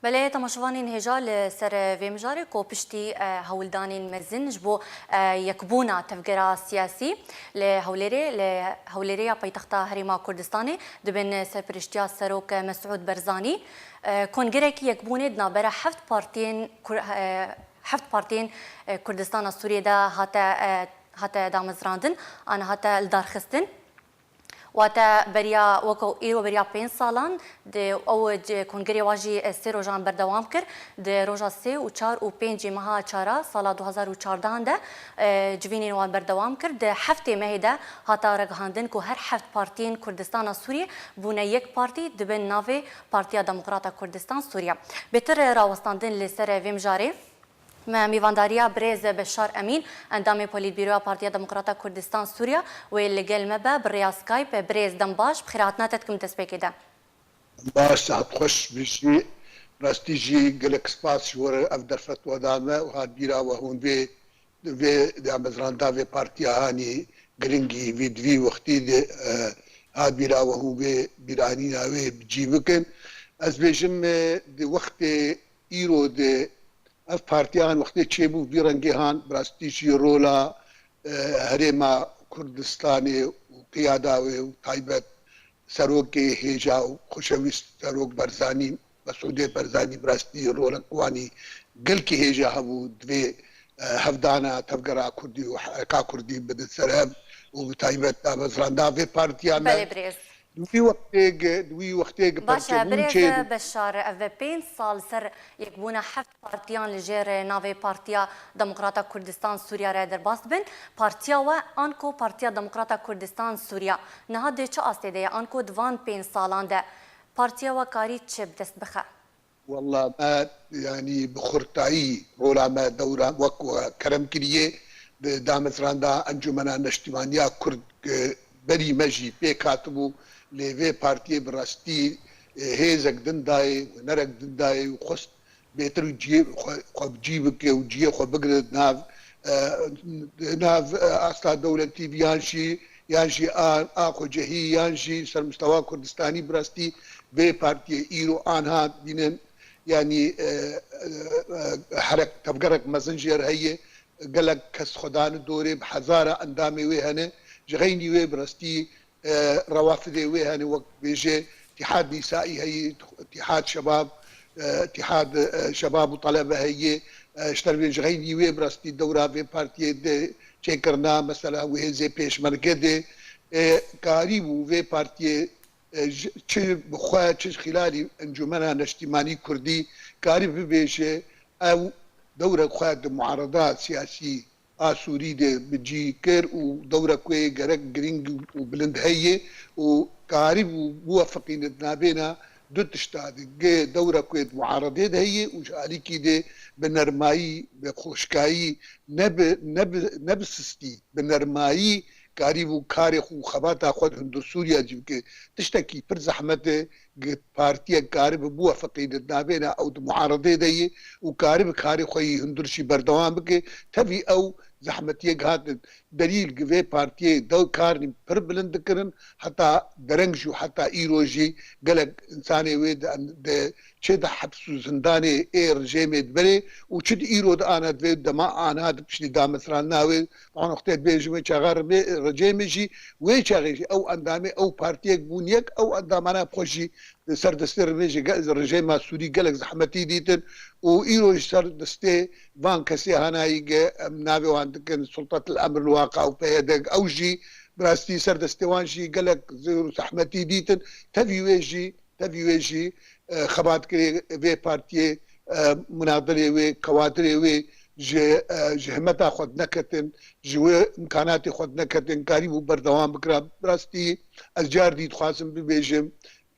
بله تماشوانین هجال سر ویمجاری کو پشتی هولدانین مزن جبو یکبونا تفکر سیاسی لهولری پایتخت هریما کردستانی دبن سرپرشتیا سروک مسعود برزانی کنگره کی یکبونه دنابره هفت پارتین کردستان سوریه دا هات دامزراندن آن هات الدارخستن واتا بریا وکو ایرو بریا 5 سالان د او کنگری واجی سه روزان بردوام کرد د روزا 3 و 4 و 5 ماه 4 سال 2014 ده جوینین وان بردوام کرد د هفته مهده هاتا رگهاندن کو هر هفت پارتین کردستان سوریه بونه یک پارتی دبن ناوی پارتیا دموکراتا کردستان سوریه بهتر راوستاندن لسر ویمجاری میوانداریا برز بشار امین اندام پولیت بیرو پارتیا دموکراتا کردستان سوریا و لگل مبا بریا سکایپ برز دنباش بخیراتنا تتکم تسبیکی ده باش ساعت خوش بشي راستيجي قالك سباس شور افدر فتوى دامه وهاد بيرا وهون في دامزران دافي بارتيا هاني جرينجي في دوي وقتي دي هاد بيرا وهون في بيراني ناوي بجيبكن از بيجم دي وقت ايرو دي اف پارتیان وقتی چه بو بیرنگیهان براستیشی رولا هریما کردستانی و قیاداوی و تایبت سروک هیجا و خوشویست سروک برزانی مسعود برزانی براستی رولا قوانی گل کی هیجا هبو دوی هفدانا تفقرا کردی و حرکا کردی بدن سرهم و تایبت دامزران دافی پارتیان بله برز دوی وقتی باشا برز بشار او 5 سال سر یکبونه هفت پارتیان لجر ناوی پارتیا دموکراتا کردستان سوریا را در باست بن پارتیا و آنکو پارتیا دموکراتا کردستان سوریا نها ده چه آسته ده آنکو دوان 5 سالان ده پارتیا و کاری چه بدست بخه والله ما يعني بخرطائي رولا ما دورة وكو كرم كريه دامزران دا انجمنا نشتمانيا كرد بري مجي بيكاتبو لوی پارتی براستی هیزک دندای و نرک دندای و خست بهتر جیب خوب جیب که و جیب خوب بگرد ناف اصلا دولتی یانشی آخو جهی یانشی سر مستوى کردستانی براستی وی پارتی ایرو آنها دینن يعني حرك تفقرك مازنجر هي قالك كس خدان دوري بحزارة اندامي ويهنه جغيني وي برستي روافدي ويهنه وقت بيجي اتحاد نسائي هي اتحاد شباب اتحاد شباب وطلبة هي اشتربي جغيني وي برستي دورة في بارتي دي چكرنا مثلا وهي زي بيش مركزي قريب في بارتي چه بخواه چه خلالی انجمنا نشتیمانی کردی کاری ببیشه او دوره خواه معارضات سیاسی آسوری ده بجی کر و دوره کوی گرک گرینگ و بلند هیه و کاری بوافقین نابینا دو تشتاد دوره کوی معارضه ده هیه و شالی کی ده بنرمایی بخوشکایی نبسستی بنرمایی کاری و کاری خو خبات خود هندو سوریا جب که تشتکی پر زحمت پارتیا کاری بو فقید نابینا او معارضه دی و کاری خوی هندرشی بردوام بکه تفی او زحمتیه گات دلیل گوی پارتیا دو کار پر بلند کرن حتی درنگشو حتی ایروجی گلک انسانی وید چه ده حبس و زندان ای رجیمه بره و چه ده ایرو ده آنها دوید دما آنها ده پشتی دامسران ناوید آن اختیت بیجمه چاقار رجیمه جی وی چاقیشی او اندامه او پارتیک بونیک او اندامانا بخوشی سر دسته رجیمه سوری گلک زحمتی دیتن و ایروش سر دسته وان کسی هانایی ناوی وان دکن سلطات الامر الواقع و پیدک او جی براستی سر دسته وانشی گلک زحمتی دیتن تفی ویجی خبات کری وی پارتی مناظره وی کواتره وی جهمتا خود نکتن جوه امکانات خود نکتن کاری بو بردوام بکرا براستی از جار دید خواستم ببیجم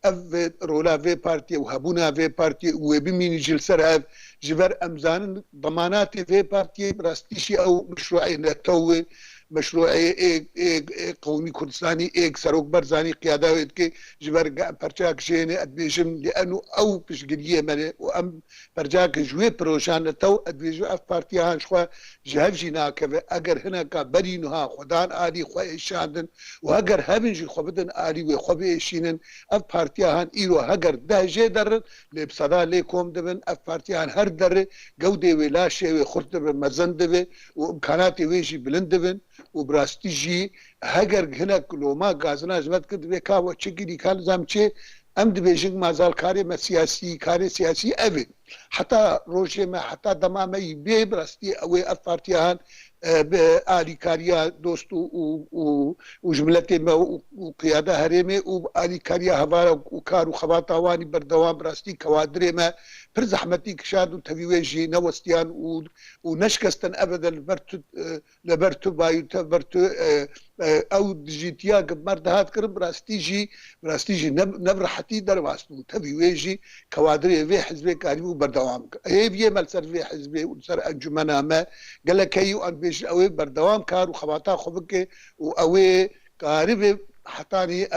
اف رولا في بارتي وهبونا في بارتي وبمين جلسر هاف جبر امزان ضمانات في بارتي براستيشي او مشروعي نتوي مشروع قومي كردستاني سروك برزاني قيادة ويدكي جبر برجاك جيني أدبيجم لأنه أو بشقلية مالي وأم برجاك جوي بروشان تو أدبيجو أف بارتيان شخوا جهف جينا كفي أجر هنا كبرينها خدان آلي خوا إشاندن وأجر هبنجي خبدن آلي وخبي إشينن أف بارتيان إيرو هجر ده جدر لبصدا ليكم دبن أف بارتيان هر در جودة ولا شيء وخرط بمزن دبن وإمكانات ويجي بلند دبن وبراستي جي هجر هنا كلو ما غازنا جمت كد بكا وشكلي كان زامچه ام دبيجن ما زال كاري ما سياسي كاري سياسي أبي حتى روجي ما حتى دمامي بي براستي أو أفارتيان بآلي كاريا دوستو وجملتي ما وقيادة هرمي وآلي كاريا هبارا وكارو خباطا واني بردوام براستي كوادري ما برز حمتي كشاد وتبيويجي نوستيان ونشكستن أبدا لبرتو بايو تبرتو او دجيتيا قبل هات كرم براستيجي نبر حتي در واسطو تبيويجي كوادري في حزبي كاريو بردوام هي بيه ملسر في حزبي ونسر انجمنا ما قال لك هيو ان بيش اوي بردوام كار وخباطا خبك واوي قارب حطاني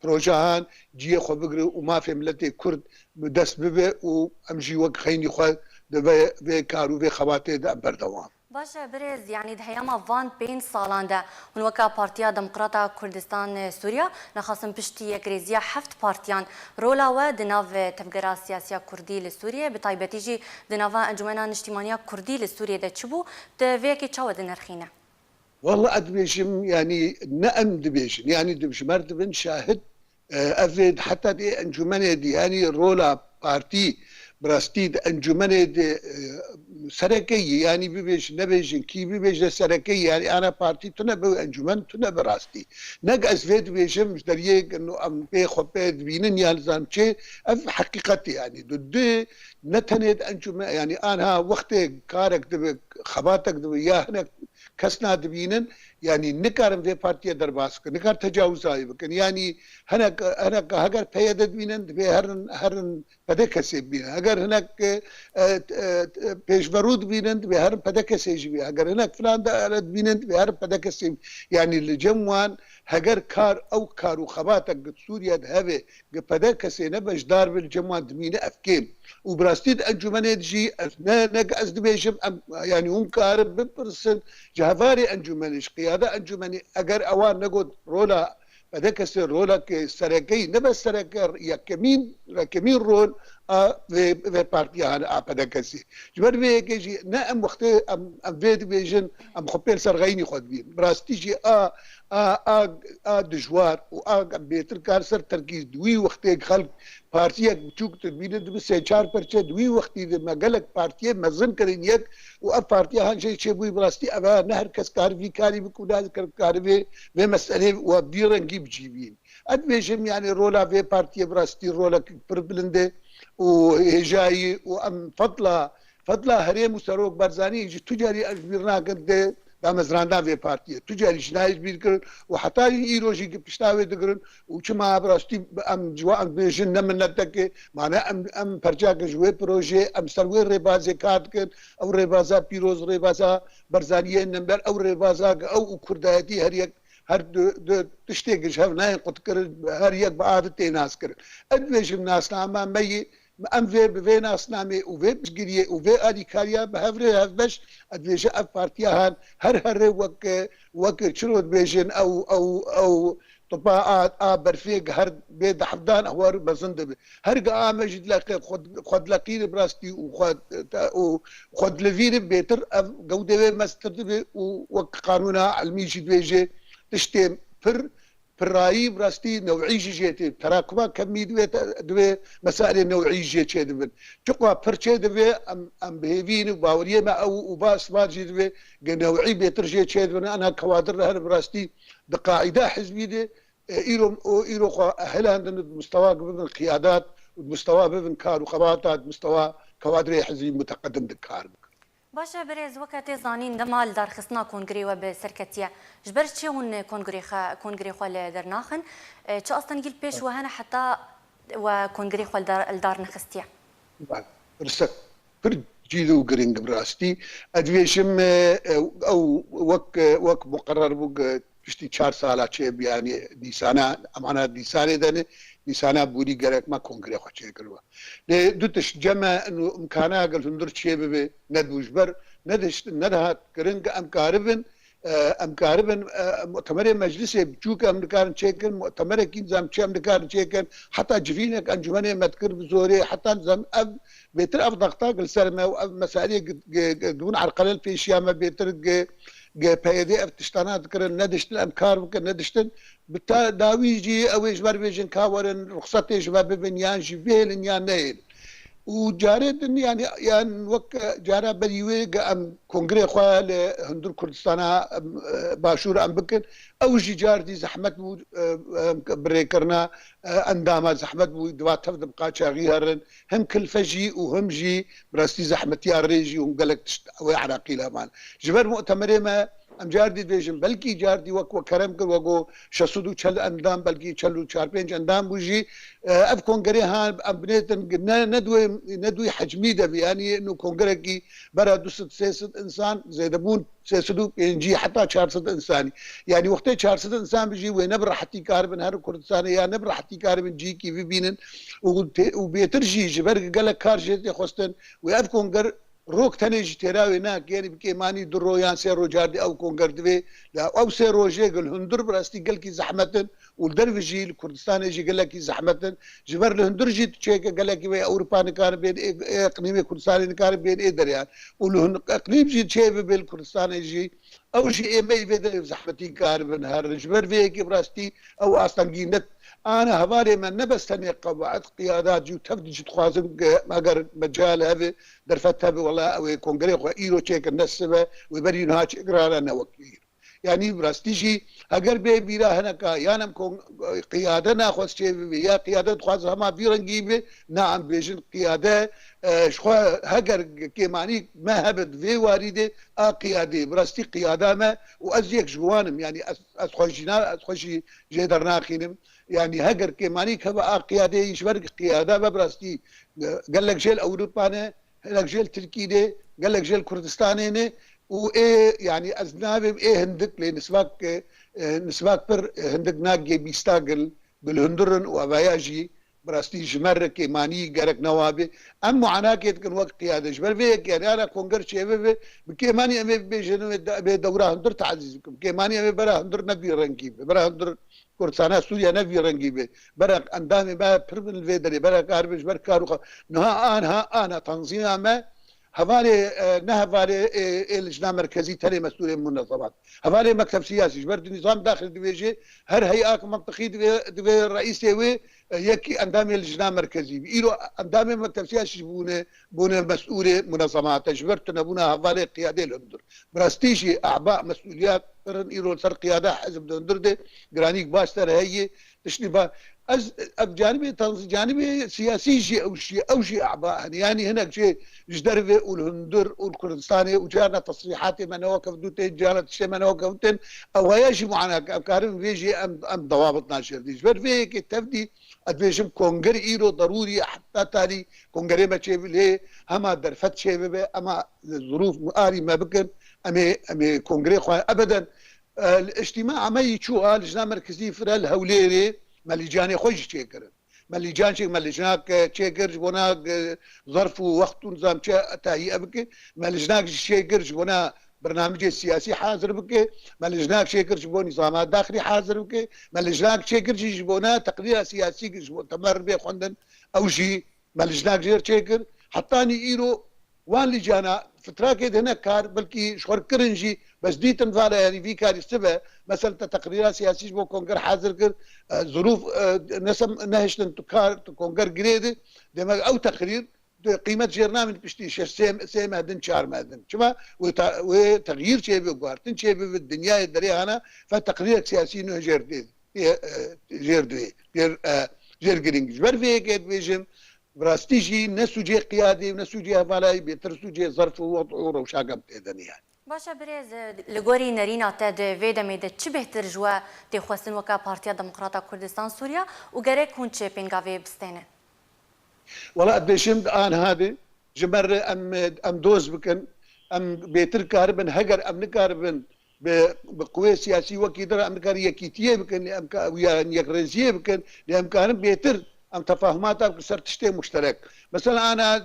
بروجهان جي خبقري وما في ملتي كرد بدس ببه وامجي وق خيني خو دبي كارو في خباطي بردوام باشا برز يعني دهياما فان بين سالان ده ونوكا بارتيا ديمقراطا كردستان سوريا نخاصم بشتي يكريزيا حفت بارتيان رولا و دناف تفقرا سياسيا كردي لسوريا بطيبتيجي دنافا انجمنا اجتماعية كردي لسوريا ده تشبو تفيكي تشاو دنرخينا والله أدبيشم يعني نأم دبيشن يعني دبشمر دبن شاهد أفيد حتى دي أنجمنة دي يعني رولا بارتي براستيد أنجمنة دي سركية يعني بيبيش نبيجن كي بيبيش سركية يعني أنا بارتي تنبه أنجمن تنبه راستي نق أسفيد بيشم مش دريق إنه أم بيخو بيد بينن يالزام شيء أف حقيقتي يعني ضد نتند أنجمن يعني أنا وقت كارك دب خباتك دب يا هناك كسنا دبينن يعني نكارم في بارتيا درباسك نكار تجاوز هاي بكن يعني هناك هجر بيد دبينن هرن بدك سيبين هجر هناك بيش برود بينن بهر بدك سيجي هجر هناك فلان ده بينن بهر بدك سيب يعني الجموان هجر كار او كارو خباتك سوريا دهبه بدك سي نبش دار بالجموان دمينه افكيم وبراستيد انجمنه جي نق أزد بيشم يعني هم كارب ببرسن جهفاري انجمنش قياده انجمني اگر اوان نقول رولا بدك يصير رولا سرقي نبس سرقر يا كمين رول في بارتي هذا بدك يصير جبر بيجي نعم وقت ام فيد بيجن ام خبيل سرغيني خد بين براستيجي دجوار بيتر كار سر تركيز دوي وقت خلق بارتيك بتشوك تبين دبس 4% دوي وقت ما قالك بارتي مزن كرين يك و بارتي هان شيء بوي براستي ابا نهر كسكار في كاري بكودال كاري في مساله وبيرنجي بجيبين ادمجم يعني رولا في بارتي براستي رولا بربلنده وهجاي وام فضلا هريم وسروك برزاني تجاري اجبرنا قد دامزراندا في بارتي تجاري جنايز بيذكر وحتى ايروجي بيشتاوي دغرن وشما براستي ام جوا بيجن من نتك معنا ام برجاك جوي بروجي ام سروي ريبازي كاتك او ريبازا بيروز ريبازا برزانيه نمبر او ريبازا او كرداتي هريك هر تشتيقش هف ناين قد كر هر يك بعادتي ناس كر ادويش الناس نعم مي ام في ناس نامي وفي بشقريه وفي ادي كاريا بهفري هفبش ادويش اف بارتياهان هر وك شرود بيجن او طباعات برفيق هر بيد حفدان هوار بزندب هرقا مجد لاقي خد لاقيني براستي وخد لفيني بيتر قودة مستر وقانونا علمي جد بيجي تشتم رايي براستي نوعي جيتي تراكما كمي دوي مسائل نوعي جيتي دبن تقوى برشي دوي ام بهيفين وباوريه ما او وباس ما جي دوي نوعي بيتر جيتي دبن انا كوادر هر براستي بقاعده حزبي دي ايرو اهلها عندنا مستوى بين القيادات ومستوى بين كار وخباتات مستوى كوادر حزبي متقدم دكار باشا برز وقت زانين دمال دار خصنا كونغري وبسركتيا جبرت شي هون كونغري خال درناخن شو اصلا قل بيش وهنا حتى وكونغري خال الدار نخستيا برسك جيدو جرينج براستي ادويشم او وك مقرر بوك پشتی 4 ساله چه بیانی دیسانا امانه دیسانه دنه دیسانا بودی گرک ما کنگره خو چه کروا ده دوتش جمع انه امکانه قال هندر چه به ندوش بر ندش ندهات کرنگ امكاربن مؤتمر مجلس بجوك امريكان تشيكن مؤتمر كين زام تشي امريكان تشيكن حتى جفينك انجمنه مذكر بزوري حتى زام اب بيتر اب ضغطا السلمه ومسائل دون عرقلل في شيامه بيتر بيدي اف تشتانات كرن ندشت الامكار ممكن ندشتن بتا داويجي او اجبار بيجن كاورن رخصتي شباب بنيان جيفيل يان نيل وجارد يعني وك جارا بديوي ام كونغري خوا لهندور كردستان باشور ام بكن او جي جاردي زحمت بو بريكرنا انداما زحمت بو دوات تفد بقا شاغيهرن هم كل فجي وهم جي براستي زحمت يا ريجي وقالك او عراقي مان جبر مؤتمر ما ام جاردي بيجن بلكي جاردي وك كرم كر وگو شسودو چل اندام بلكي چلو 4-5 اندام بوجي اف كونغري ها ام بنيتن ندوي حجمي ده يعني انه كونغري كي برا دوست سياسه انسان زيدبون سيسدو ينجي حتى 400 انساني يعني وقت 400 انسان بيجي وين نبر حتى كاربن هر كردستان يا نبر حتى كاربن جي كي في بينن وبيترجي جبر قال لك كارجي خوستن واف كونغر روك تنجي تراوي ناك يعني بكيماني درو يان سيرو جاردي او كونغردوي لا او سيرو جيقل هندر براستي قال كي زحمتن والدرفجي الكردستان يجي قال لك زحمتن جبر الهندر جي تشيك قال لك اوروبا نكار بين اقليم كردستان نكار بين ايه دريان والهن اقليم جي تشيف بالكردستان يجي او شيء اي مي بين زحمتي كار بن هر جبر فيك براستي او اصلا جينت انا هبالي من نبستني قواعد قيادات جو تفدج تخوازم اگر مجال هذا درفتها والله او كونغري خو ايرو تشيك النسبه ويبري نهاج اقرار نوكير يعني براستيجي اگر بي بيرا هناك يانم قياده ناخذ شيء يا قياده تخواز هما بيرنجي نعم بيجن قياده شخو هجر كيماني ما هبد في وارده قياده براستي قياده ما وازيك جوانم يعني اسخوشي جدرنا خينم يعني هجر كيماني كبا قياده يشبر قياده ببراستي قال لك جيل اوروبا قال لك جيل تركي ده قال لك جيل كردستان وايه يعني اذناب ايه هندك لنسباك نسباك بر هندك ناقي بيستاقل بالهندرن واباياجي براستي جمر كيماني قالك نوابي ام معاناه كن وقت قياده جبر فيك يعني انا كونغر شيء بكيماني امي بيجنو بدوره هندر تعزيزكم كيماني امي برا هندر نبي رنكي برا هندر كردستان سوريا نبي رنجي برا اندامي با برمن الفيدري برا كاربش برا كارو نها انا تنظيم ما هفالي نهفالي اللجنه المركزيه تري مسؤوليه من المنظمات هفالي مكتب سياسي جبرت النظام داخل دبيجي هر هيئه منطقيه دبي الرئيسي يكي اندامي اللجنه المركزيه ايرو اندامي مكتب سياسي بونه مسؤوله منظمات جبرت نبونا هفالي قياده الهندر براستيجي اعباء مسؤوليات ايرو صار قياده حزب الهندر ده جرانيك باستر هي تشنبا جانبي سياسي جي او شيء اعباء يعني هناك شيء جدرفي والهندر والكردستاني وجانا تصريحات من وقف دوتين جانا شيء من وقفتن او هيجي معنا كارم فيجي ام ضوابط ناشر دي جبر فيك التفدي ادفيشم كونغر ايرو ضروري حتى تالي كونغري ما شيء ليه اما درفت شيء اما الظروف مقاري ما بكن امي كونغري ابدا الاجتماع ما يشوها لجنه مركزيه فرال هوليري مليجاني خوش تشيكر مليجان شيء مليجناك تشيكر جبونا ظرف ووقت نظام تهيئه بك مليجناك تشيكر جبونا برنامج سياسي حاضر بك مليجناك تشيكر جبونا نظامات داخلي حاضر بك مليجناك تشيكر جبونا تقرير سياسي جبونا تمر به خوندن او شيء مليجناك جير تشيكر حطاني ايرو وان لجانا فترة كده هنا كار بلكي شخور كرنجي بس دي تنفعله يعني في كار يستبه مثلا تقريرات سياسية بو كونغر حاضر كر ظروف نسم نهش كار كونغر جريدة دماغ او تقرير قيمة جيرنا من بشتي سيم هدن شار مهدن شما وتغيير شيء بقوارتن شيء بالدنيا الدري هنا فتقرير سياسي انه جير دي جير جرينج بر في كده بيجم براستيجي نسوجي قيادي ونسوجي هفالاي بيترسوجي ظرف ووضع وروشاقم تيدن يعني باشا بريز لغوري نرينا تاد فيدا ميدا چه بهتر جوا تخواستن وكا بارتيا ديمقراطا كردستان سوريا وغريك هون چه بينغافي بستينن والله ادبيشم ان هذه جمر ام دوز بكن ام بيتر كاربن هجر ام نكاربن بقوى سياسي وكيدر ام كار يكيتيه بكن ام ويا يكرزيه بكن لام كان بيتر ام تفاهمات صرت تشتي مشترك. مثلا انا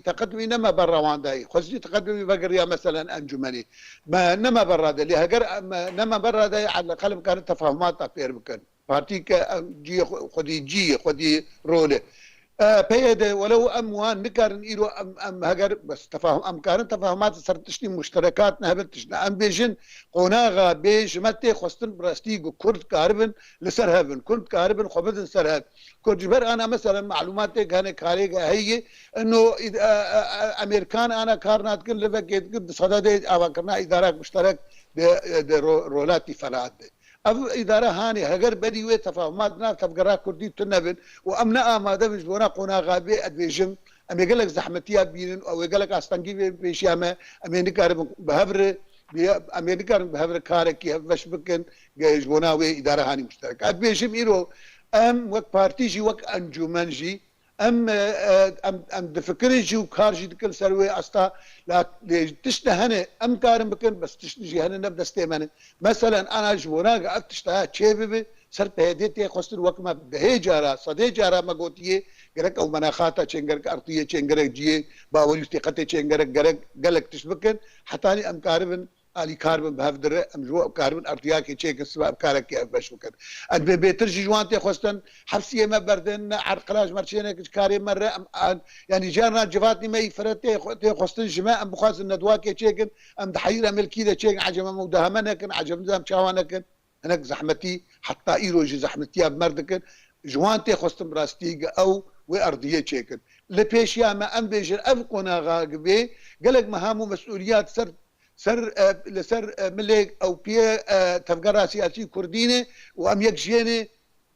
تقدمي نما برا وانداي خصني تقدمي بقريا مثلا انجمني ما نما برا ده لهجر نما برا ده على الاقل كانت تفاهمات اكثر بكن بارتيك جي خدي روله بيد ولو اموان نكارن ايرو ام هجر بس تفاهم ام كارن تفاهمات صرتشني مشتركات نهبتشنا ام بيجن قوناغا بيج متى خستن براستيغو كرد كاربن لسرهبن كرد كاربن خبزن سرهب كرد جبر انا مثلا معلوماتي كان كاريغا هي انه امريكان انا كارنات كن لفكيت قد صدد اواكرنا اداره مشترك رولاتي فلاد اف اداره هاني هجر بدي وي تفاهمات ناس تفقرا كردي تنبن وامنا ما دمج بونا قونا غابي ادبيجم امي قال لك زحمتيا بين او قال لك استنجي بيشامه امي نكار بهبر امي نكار بهبر كارك باش بكن جونا وي اداره هاني مشترك ادبيجم ايرو ام وك بارتيجي وك انجومنجي ام دفكري جو خارجي دكل سروي استا لا تشنا هنا ام كارم بكن بس تشنجي هنا نبدا استيمانه مثلا انا جبونا قعدت تشتها تشيبي صرت هديتي خسر وقت ما بهي جارا صدي جارا ما قوتيه قرك او مناخاتا تشنجرك ارضيه تشنجرك جي باولي تقتي تشنجرك قرك قالك تشبكن حتى اني ام كاربن الي كاربن بهفدر ام جو كاربن ارتياكي تشيك السبب كارك كيف باش وكن اد بيترجي جوانتي خستن حبسيه ما بردن عرقلاج مرشينا كاري مره يعني جارنا جفاتني ما يفرتي خستن جماعه ام بخاز الندواكي تشيكن ام دحيره ملكي تشيك عجم مودهمنكن عجم دام شاوانكن هناك زحمتي حتى ايروجي زحمتي بمردكن جوانتي خستن براستيق او وارضيه تشيكن لبيشيا ما ام بيجر افقنا غاقبي قالك مهام ومسؤوليات سر لسر ملك او بي تفقرا سياسي كردينه وام يكجينه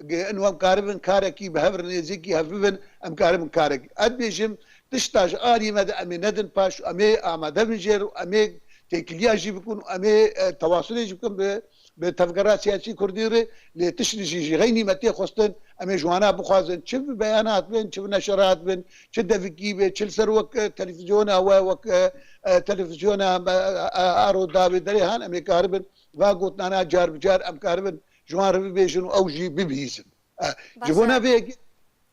انه ام كاربن كاركي بهبر نيزيكي هفبن ام كاربن كاركي ادبيجم تشتاج الي مدى امي ندن باش امي اماده بنجر امي تكليا جي بكون امي تواصل يجي بكون بتفقرا سياسي كرديره لتشرجي غيني متي خستن امي جوانا بخازن شوف بيانات بين شوف نشرات بين شد فيكي بين شل سروك تلفزيون او وك تلفزيون ارو دابي دريهان امي كاربن واقوت انا جار بجار ام كاربن جوان ربي بيجن او جي ببيزن جبونا بيك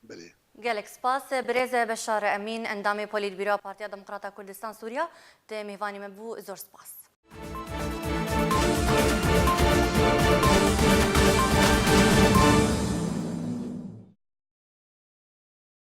بله گلک سپاس برز بشار امین اندام پولیت بیرو پارتیا دموکراتا کردستان سوریا ته میوانی مبو زور سپاس